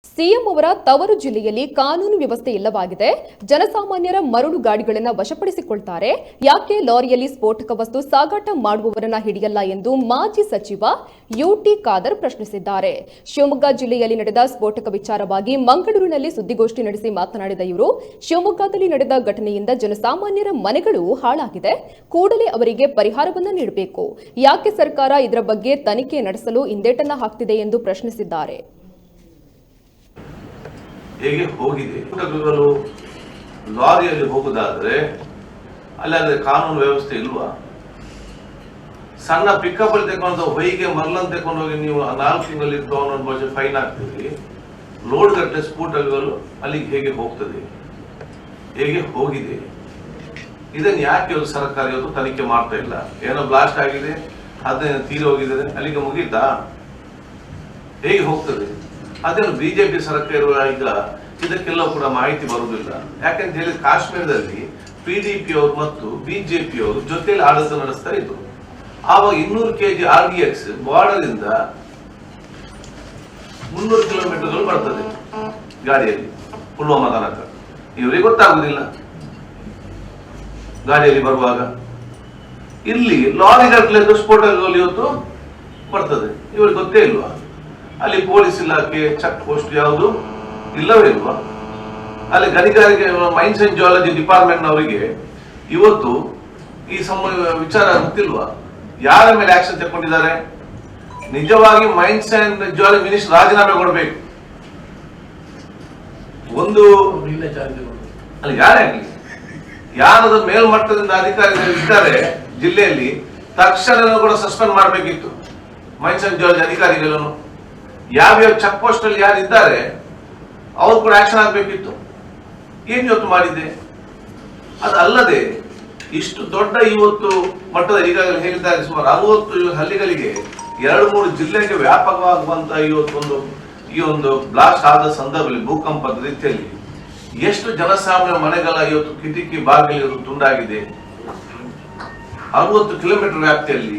CM ಅವರ ತವರು ಜಿಲ್ಲೆಯಲ್ಲಿ ಕಾನೂನು ವ್ಯವಸ್ಥೆ ಇಲ್ಲವಾಗಿದೆ. ಜನಸಾಮಾನ್ಯರ ಮರಳು ಗಾಡಿಗಳನ್ನು ವಶಪಡಿಸಿಕೊಳ್ತಾರೆ. ಯಾಕೆ ಲಾರಿಯಲ್ಲಿ ಸ್ಫೋಟಕ ವಸ್ತು ಸಾಗಾಟ ಮಾಡುವವರನ್ನ ಹಿಡಿಯಲ್ಲ ಎಂದು ಮಾಜಿ ಸಚಿವ ಯುಟಿ ಖಾದರ್ ಪ್ರಶ್ನಿಸಿದ್ದಾರೆ. ಶಿವಮೊಗ್ಗ ಜಿಲ್ಲೆಯಲ್ಲಿ ನಡೆದ ಸ್ಫೋಟಕ ವಿಚಾರವಾಗಿ ಮಂಗಳೂರಿನಲ್ಲಿ ಸುದ್ದಿಗೋಷ್ಠಿ ನಡೆಸಿ ಮಾತನಾಡಿದ ಇವರು, ಶಿವಮೊಗ್ಗದಲ್ಲಿ ನಡೆದ ಘಟನೆಯಿಂದ ಜನಸಾಮಾನ್ಯರ ಮನೆಗಳು ಹಾಳಾಗಿದೆ. ಕೂಡಲೇ ಅವರಿಗೆ ಪರಿಹಾರವನ್ನು ನೀಡಬೇಕು. ಯಾಕೆ ಸರ್ಕಾರ ಇದರ ಬಗ್ಗೆ ತನಿಖೆ ನಡೆಸಲು ಹಿಂದೇಟನ್ನ ಹಾಕ್ತಿದೆ ಎಂದು ಪ್ರಶ್ನಿಸಿದ್ದಾರೆ. ಹೇಗೆ ಹೋಗಿದೆ ಲಾರಿಯಲ್ಲಿ ಹೋಗುದಾದ್ರೆ ಅಲ್ಲಿ ಕಾನೂನು ವ್ಯವಸ್ಥೆ ಇಲ್ವಾ? ಸಣ್ಣ ಪಿಕಪ್ ಅಲ್ಲಿ ತಗೊಂಡು ಹೊಯ್ಗೆ ಮರಳನ್ನು ತಗೊಂಡು ಹೋಗಿ ನೀವು 4 ತಿಂಗಳಲ್ಲಿ ಭಾಷೆ ಫೈನ್ ಹಾಕ್ತೀರಿ. ಲೋಡ್ ಗಟ್ಟೆ ಸ್ಕೂಟರ್ಗಳು ಅಲ್ಲಿಗೆ ಹೇಗೆ ಹೋಗ್ತದೆ, ಹೇಗೆ ಹೋಗಿದೆ? ಇದನ್ನು ಯಾಕೆ ಇವತ್ತು ಸರ್ಕಾರ ಇವತ್ತು ತನಿಖೆ ಮಾಡ್ತಾ ಇಲ್ಲ? ಏನೋ ಬ್ಲಾಸ್ಟ್ ಆಗಿದೆ, ಅದೇನೋ ತೀರಿ ಹೋಗಿದ್ದಾರೆ, ಅಲ್ಲಿಗೆ ಮುಗೀತಾ? ಹೇಗೆ ಹೋಗ್ತದೆ? ಅದೇನು ಬಿಜೆಪಿ ಸರ್ಕಾರ ಈಗ ಇದಕ್ಕೆಲ್ಲ ಕೂಡ ಮಾಹಿತಿ ಬರುವುದಿಲ್ಲ. ಯಾಕಂತ ಹೇಳಿ ಕಾಶ್ಮೀರದಲ್ಲಿ PDP ಅವರು ಮತ್ತು ಬಿಜೆಪಿ ಅವರು ಜೊತೆಯಲ್ಲಿ ಆಡಳಿತ ನಡೆಸ್ತಾ ಇದ್ರು. ಆವಾಗ 200 kg RDX ಬಾರ್ಡರ್ ಇಂದ 300 ಕಿಲೋಮೀಟರ್ಗಳು ಬರ್ತದೆ ಗಾಡಿಯಲ್ಲಿ ಪುಲ್ವಾಮಾ ತನಕ. ಇವರಿಗೆ ಗೊತ್ತಾಗುದಿಲ್ಲ ಗಾಡಿಯಲ್ಲಿ ಬರುವಾಗ. ಇಲ್ಲಿ ಲಾರಿ ಗಟ್ಟಲೆ ಸ್ಫೋಟಗಳು ಇವತ್ತು ಬರ್ತದೆ, ಇವರಿಗೆ ಗೊತ್ತೇ ಇಲ್ವಾ? ಅಲ್ಲಿ ಪೊಲೀಸ್ ಇಲಾಖೆ ಚೆಕ್ ಪೋಸ್ಟ್ ಯಾವುದು ಇಲ್ಲವೇ ಇಲ್ವಾ? ಅಲ್ಲಿ ಗಣಿಗಾರಿಕೆ ಮೈನ್ಸ್ ಅಂಡ್ ಜಿಯಾಲಜಿ ಡಿಪಾರ್ಟ್ಮೆಂಟ್ ನವರಿಗೆ ಇವತ್ತು ಈ ವಿಚಾರ ಗೊತ್ತಿಲ್ವಾ? ಯಾರ ಮೇಲೆ ಆಕ್ಷನ್ ತಗೊಂಡಿದ್ದಾರೆ? ನಿಜವಾಗಿ ಮೈನ್ಸ್ ಅಂಡ್ ಜಿಯಾಲಜಿ ಮಿನಿಸ್ಟರ್ ರಾಜೀನಾಮೆ ಕೊಡಬೇಕು. ಒಂದು ಅಲ್ಲಿ ಯಾರೇ ಆಗಲಿ, ಯಾರದ ಮೇಲ್ಮಟ್ಟದಿಂದ ಅಧಿಕಾರಿಗಳು ಇದ್ದಾರೆ ಜಿಲ್ಲೆಯಲ್ಲಿ, ತಕ್ಷಣ ಕೂಡ ಸಸ್ಪೆಂಡ್ ಮಾಡಬೇಕಿತ್ತು ಮೈನ್ಸ್ ಅಂಡ್ ಜಿಯಾಲಜಿ ಅಧಿಕಾರಿಗಳನ್ನು. ಯಾವ್ಯಾವ ಚೆಕ್ ಪೋಸ್ಟ್ ಅಲ್ಲಿ ಯಾರಿದ್ದಾರೆ ಅವ್ರು ಕೂಡ ಆಕ್ಷನ್ ಆಗಬೇಕಿತ್ತು. ಏನ್ ಇವತ್ತು ಮಾಡಿದೆ? ಅದಲ್ಲದೆ ಇಷ್ಟು ದೊಡ್ಡ ಇವತ್ತು ಮಟ್ಟದ ಈಗಾಗಲೇ ಹೇಳಿದ್ದಾರೆ ಸುಮಾರು 60 ಹಳ್ಳಿಗಳಿಗೆ 2-3 ಜಿಲ್ಲೆಗೆ ವ್ಯಾಪಕವಾಗುವಂತ ಈ ಒಂದು ಬ್ಲಾಸ್ಟ್ ಆದ ಸಂದರ್ಭದಲ್ಲಿ ಭೂಕಂಪದ ರೀತಿಯಲ್ಲಿ ಎಷ್ಟು ಜನಸಾಮಾನ್ಯ ಮನೆಗಳ ಇವತ್ತು ಕಿಟಕಿ ಬಾಗಿಲು ತುಂಡಾಗಿದೆ. 60 ಕಿಲೋಮೀಟರ್ ವ್ಯಾಪ್ತಿಯಲ್ಲಿ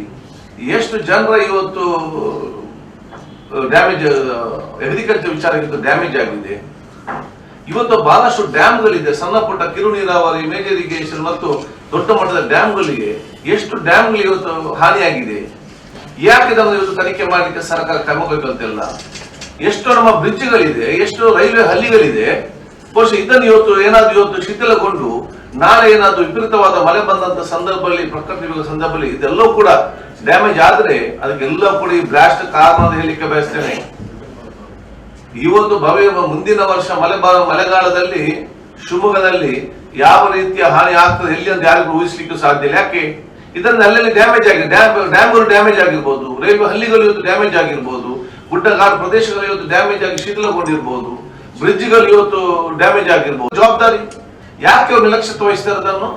ಎಷ್ಟು ಜನರ ಇವತ್ತು ಡ್ಯಾಮೇಜ್, ಅಗ್ರಿಕಲ್ಚರ್ ವಿಚಾರಕ್ಕಿಂತ ಡ್ಯಾಮೇಜ್ ಆಗಿದೆ. ಇವತ್ತು ಬಹಳಷ್ಟು ಡ್ಯಾಮ್ಗಳಿದೆ, ಸಣ್ಣ ಪುಟ್ಟ ಕಿರು ನೀರಾವರಿ, ಮೇಜರ್ ಇರಿಗೇಷನ್ ಮತ್ತು ದೊಡ್ಡ ಮಟ್ಟದ ಡ್ಯಾಮ್ಗಳಿಗೆ ಎಷ್ಟು ಡ್ಯಾಮ್ಗಳು ಇವತ್ತು ಹಾನಿಯಾಗಿದೆ. ಯಾಕೆ ಇದನ್ನು ಇವತ್ತು ತನಿಖೆ ಮಾಡಲಿಕ್ಕೆ ಸರ್ಕಾರ ಕ್ರಮ ಕೈಗೊಳ್ತಿಲ್ಲ? ಎಷ್ಟು ನಮ್ಮ ಬ್ರಿಡ್ಜ್ಗಳಿದೆ, ಎಷ್ಟು ರೈಲ್ವೆ ಹಳ್ಳಿಗಳಿದೆ. ಬಹುಶಃ ಇದನ್ನು ಇವತ್ತು ಶಿಥಿಲಗೊಂಡು ನಾಳೆ ಏನಾದ್ರು ವಿಪರೀತವಾದ ಮಳೆ ಬಂದಂತ ಸಂದರ್ಭದಲ್ಲಿ, ಪ್ರಕೃತಿ ಸಂದರ್ಭದಲ್ಲಿ ಇದೆಲ್ಲವೂ ಕೂಡ ಡ್ಯಾಮೇಜ್ ಆದ್ರೆ ಅದಕ್ಕೆಲ್ಲ ಕೂಡ ಈ ಬ್ಲಾಸ್ಟ್ ಕಾರಣ ಹೇಳಲಿಕ್ಕೆ ಬಯಸ್ತೇನೆ. ಇವತ್ತು ಮುಂದಿನ ವರ್ಷ ಮಳೆಗಾಲದಲ್ಲಿ ಶಿವಮೊಗ್ಗದಲ್ಲಿ ಯಾವ ರೀತಿಯ ಹಾನಿ ಆಗ್ತದೆ ಎಲ್ಲಿ ಅಂತ ಯಾರಿಗೂ ಊಹಿಸ್ಲಿಕ್ಕೂ ಸಾಧ್ಯ ಇಲ್ಲ. ಯಾಕೆ? ಇದನ್ನ ಅಲ್ಲೆಲ್ಲಿ ಡ್ಯಾಮೇಜ್ ಆಗಿದೆ, ಡ್ಯಾಮ್ಗಳು ಡ್ಯಾಮೇಜ್ ಆಗಿರ್ಬೋದು, ರೈಲ್ವೆ ಹಳ್ಳಿಗಳು ಇವತ್ತು ಡ್ಯಾಮೇಜ್ ಆಗಿರ್ಬೋದು, ಗುಡ್ಡಗಾಡು ಪ್ರದೇಶಗಳು ಇವತ್ತು ಡ್ಯಾಮೇಜ್ ಆಗಿ ಶಿಥಿಲಗೊಂಡಿರ್ಬೋದು, ಬ್ರಿಡ್ಜ್ಗಳು ಇವತ್ತು ಡ್ಯಾಮೇಜ್ ಆಗಿರ್ಬೋದು. ಜವಾಬ್ದಾರಿ ಯಾಕೆ ಅವ್ರು ನಿರ್ಲಕ್ಷ್ಯ ವಹಿಸ್ತಾರೆ? ಅದನ್ನು